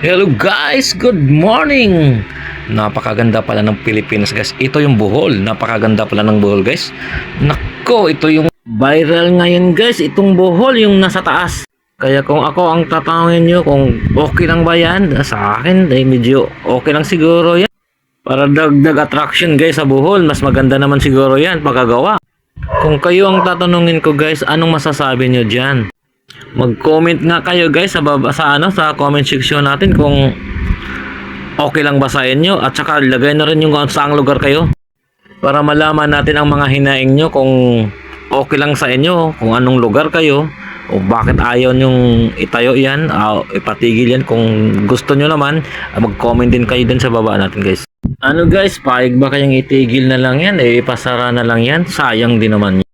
Hello guys, good morning. Napakaganda pala ng Pilipinas guys. Ito yung Bohol. Napakaganda pala ng Bohol guys. Nako, ito yung viral ngayon guys. Itong Bohol yung nasa taas. Kaya kung ako ang tatanungin nyo kung okay lang ba yan, sa akin ay medyo okay lang siguro yan. Para dagdag attraction guys sa Bohol, mas maganda naman siguro yan pagkagawa. Kung kayo ang tatanungin ko guys, anong masasabi nyo dyan? Mag-comment nga kayo guys sa baba, sa comment section natin kung okay lang ba sa inyo, at saka lagay na rin yung saang lugar kayo para malaman natin ang mga hinaing nyo kung okay lang sa inyo, kung anong lugar kayo o bakit ayaw nyong itayo yan, ipatigil yan. Kung gusto nyo naman, mag-comment din kayo din sa baba natin guys. Ano guys, paig ba kayang itigil na lang yan, ipasara na lang yan? Sayang din naman.